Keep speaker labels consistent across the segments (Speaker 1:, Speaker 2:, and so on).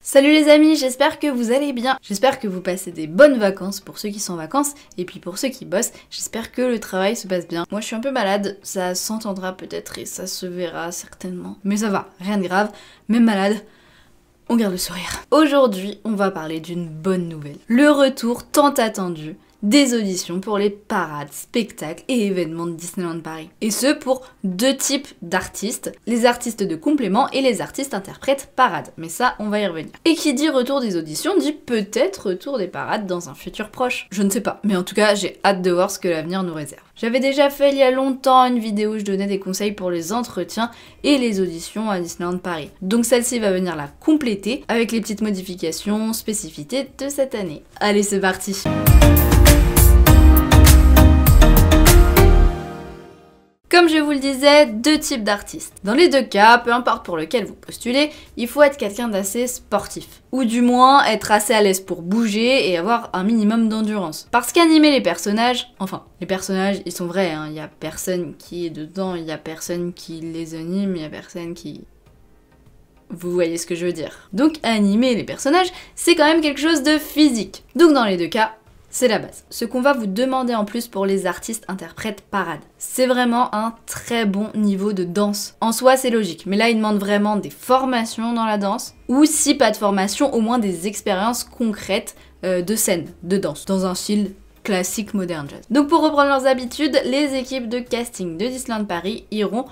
Speaker 1: Salut les amis, j'espère que vous allez bien. J'espère que vous passez des bonnes vacances pour ceux qui sont en vacances et puis pour ceux qui bossent, j'espère que le travail se passe bien. Moi je suis un peu malade, ça s'entendra peut-être et ça se verra certainement. Mais ça va, rien de grave, même malade, on garde le sourire. Aujourd'hui, on va parler d'une bonne nouvelle. Le retour tant attendu des auditions pour les parades, spectacles et événements de Disneyland Paris. Et ce pour deux types d'artistes, les artistes de complément et les artistes interprètes parades. Mais ça, on va y revenir. Et qui dit retour des auditions dit peut-être retour des parades dans un futur proche. Je ne sais pas, mais en tout cas, j'ai hâte de voir ce que l'avenir nous réserve. J'avais déjà fait il y a longtemps une vidéo où je donnais des conseils pour les entretiens et les auditions à Disneyland Paris. Donc celle-ci va venir la compléter avec les petites modifications, spécificités de cette année. Allez, c'est parti! Comme je vous le disais, deux types d'artistes. Dans les deux cas, peu importe pour lequel vous postulez, il faut être quelqu'un d'assez sportif. Ou du moins être assez à l'aise pour bouger et avoir un minimum d'endurance. Parce qu'animer les personnages, les personnages ils sont vrais, il y a personne qui est dedans, il y a personne qui les anime, il y a personne qui... Vous voyez ce que je veux dire. Donc animer les personnages, c'est quand même quelque chose de physique. Donc dans les deux cas, c'est la base. Ce qu'on va vous demander en plus pour les artistes interprètes parades, c'est vraiment un très bon niveau de danse. En soi, c'est logique, mais là, ils demandent vraiment des formations dans la danse, ou si pas de formation, au moins des expériences concrètes de scène, de danse, dans un style classique moderne jazz. Donc pour reprendre leurs habitudes, les équipes de casting de Disneyland Paris iront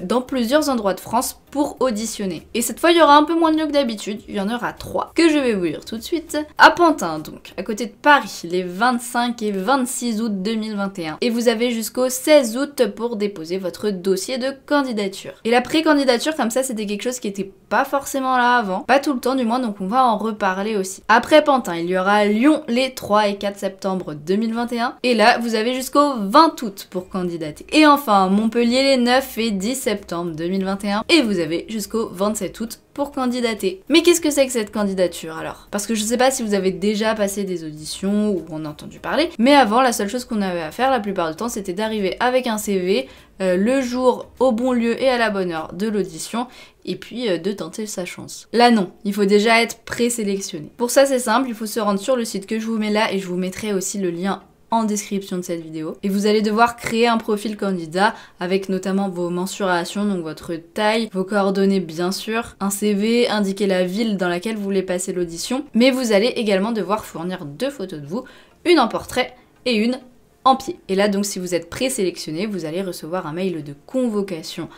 Speaker 1: dans plusieurs endroits de France pour auditionner. Et cette fois, il y aura un peu moins de lieux que d'habitude, il y en aura 3, que je vais vous lire tout de suite. À Pantin, donc, à côté de Paris, les 25 et 26 août 2021. Et vous avez jusqu'au 16 août pour déposer votre dossier de candidature. Et la pré-candidature, comme ça, c'était quelque chose qui était pas forcément là avant, pas tout le temps du moins, donc on va en reparler aussi. Après Pantin, il y aura Lyon les 3 et 4 septembre 2021. Et là, vous avez jusqu'au 20 août pour candidater. Et enfin, Montpellier les 9 et 10 septembre 2021 et vous avez jusqu'au 27 août pour candidater. Mais qu'est-ce que c'est que cette candidature alors? Parce que je sais pas si vous avez déjà passé des auditions ou en entendu parler, mais avant la seule chose qu'on avait à faire la plupart du temps c'était d'arriver avec un CV le jour au bon lieu et à la bonne heure de l'audition et puis de tenter sa chance. Là non, il faut déjà être présélectionné. Pour ça c'est simple, il faut se rendre sur le site que je vous mets là et je vous mettrai aussi le lien en description de cette vidéo. Et vous allez devoir créer un profil candidat avec notamment vos mensurations, donc votre taille, vos coordonnées bien sûr, un CV, indiquer la ville dans laquelle vous voulez passer l'audition, mais vous allez également devoir fournir 2 photos de vous, une en portrait et une en pied. Et là donc si vous êtes présélectionné, vous allez recevoir un mail de convocation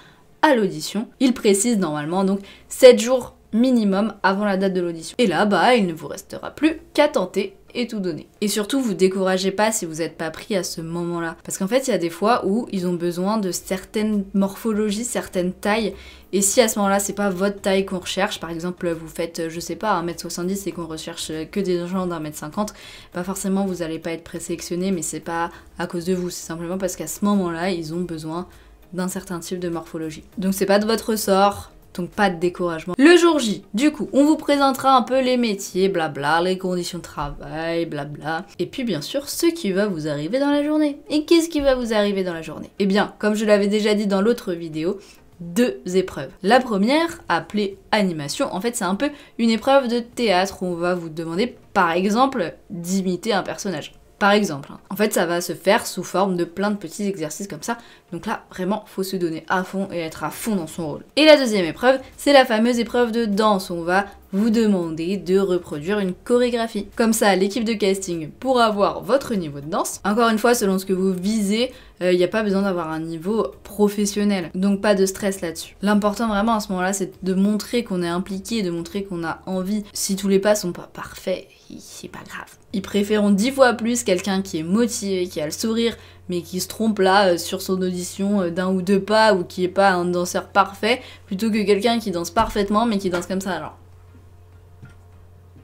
Speaker 1: à l'audition. Il précise normalement donc 7 jours minimum avant la date de l'audition. Et là, il ne vous restera plus qu'à tenter et tout donner. Et surtout, vous découragez pas si vous n'êtes pas pris à ce moment-là. Parce qu'en fait, il y a des fois où ils ont besoin de certaines morphologies, certaines tailles. Et si à ce moment-là, c'est pas votre taille qu'on recherche, par exemple, vous faites, je sais pas, 1m70 et qu'on recherche que des gens d'1m50, pas forcément vous allez pas être présélectionné, mais c'est pas à cause de vous, c'est simplement parce qu'à ce moment-là, ils ont besoin d'un certain type de morphologie. Donc c'est pas de votre ressort, donc pas de découragement. Le jour J, du coup, on vous présentera un peu les métiers, blabla, les conditions de travail, blabla. Et puis bien sûr, ce qui va vous arriver dans la journée. Et qu'est-ce qui va vous arriver dans la journée? Eh bien, comme je l'avais déjà dit dans l'autre vidéo, 2 épreuves. La première, appelée animation, en fait c'est un peu une épreuve de théâtre où on va vous demander, par exemple, d'imiter un personnage. Par exemple. En fait, ça va se faire sous forme de plein de petits exercices comme ça. Donc là, vraiment, faut se donner à fond et être à fond dans son rôle. Et la deuxième épreuve, c'est la fameuse épreuve de danse. On va vous demander de reproduire une chorégraphie. Comme ça, l'équipe de casting pourra avoir votre niveau de danse. Encore une fois, selon ce que vous visez, il n'y a pas besoin d'avoir un niveau professionnel. Donc pas de stress là-dessus. L'important vraiment à ce moment-là, c'est de montrer qu'on est impliqué, de montrer qu'on a envie. Si tous les pas sont pas parfaits, c'est pas grave. Ils préféreront 10 fois plus quelqu'un qui est motivé, qui a le sourire, mais qui se trompe là sur son audition d'un ou 2 pas, ou qui est pas un danseur parfait, plutôt que quelqu'un qui danse parfaitement, mais qui danse comme ça alors.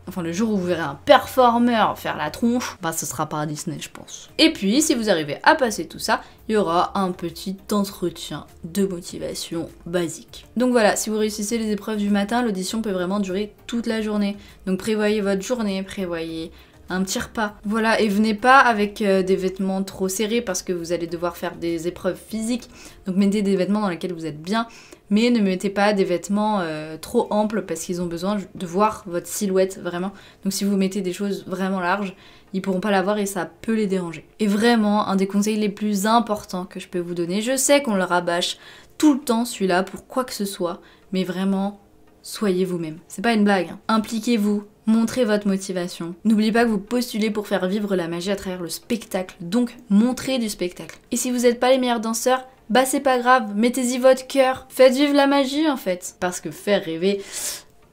Speaker 1: Enfin, le jour où vous verrez un performeur faire la tronche, ce sera pas à Disney, je pense. Et puis, si vous arrivez à passer tout ça, il y aura un petit entretien de motivation basique. Donc voilà, si vous réussissez les épreuves du matin, l'audition peut vraiment durer toute la journée. Donc prévoyez votre journée, prévoyez un petit repas. Voilà, et venez pas avec des vêtements trop serrés parce que vous allez devoir faire des épreuves physiques. Donc mettez des vêtements dans lesquels vous êtes bien, mais ne mettez pas des vêtements trop amples parce qu'ils ont besoin de voir votre silhouette vraiment. Donc si vous mettez des choses vraiment larges, ils pourront pas la voir et ça peut les déranger. Et vraiment, un des conseils les plus importants que je peux vous donner, je sais qu'on le rabâche tout le temps celui-là pour quoi que ce soit, mais vraiment, soyez vous-même. C'est pas une blague, hein. Impliquez-vous, montrez votre motivation. N'oubliez pas que vous postulez pour faire vivre la magie à travers le spectacle, donc montrez du spectacle. Et si vous n'êtes pas les meilleurs danseurs, bah c'est pas grave, mettez-y votre cœur, faites vivre la magie en fait. Parce que faire rêver,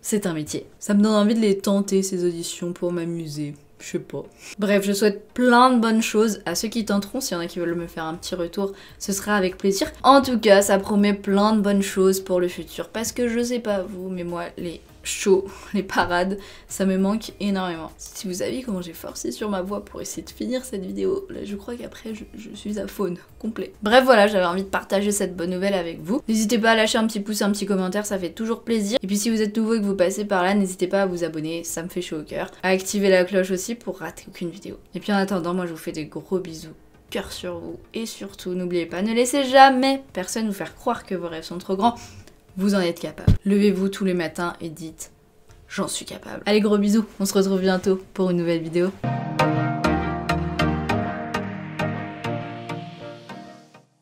Speaker 1: c'est un métier. Ça me donne envie de les tenter ces auditions pour m'amuser. Je sais pas. Bref, je souhaite plein de bonnes choses à ceux qui tenteront. S'il y en a qui veulent me faire un petit retour, ce sera avec plaisir. En tout cas, ça promet plein de bonnes choses pour le futur. Parce que je sais pas vous, mais moi, les shows, les parades, ça me manque énormément. Si vous saviez comment j'ai forcé sur ma voix pour essayer de finir cette vidéo, là je crois qu'après je suis à faune complet. Bref voilà, j'avais envie de partager cette bonne nouvelle avec vous. N'hésitez pas à lâcher un petit pouce, un petit commentaire, ça fait toujours plaisir. Et puis si vous êtes nouveau et que vous passez par là, n'hésitez pas à vous abonner, ça me fait chaud au cœur. À activer la cloche aussi pour rater aucune vidéo. Et puis en attendant, moi je vous fais des gros bisous. Cœur sur vous. Et surtout, n'oubliez pas, ne laissez jamais personne vous faire croire que vos rêves sont trop grands. Vous en êtes capable. Levez-vous tous les matins et dites « J'en suis capable ». Allez, gros bisous, on se retrouve bientôt pour une nouvelle vidéo.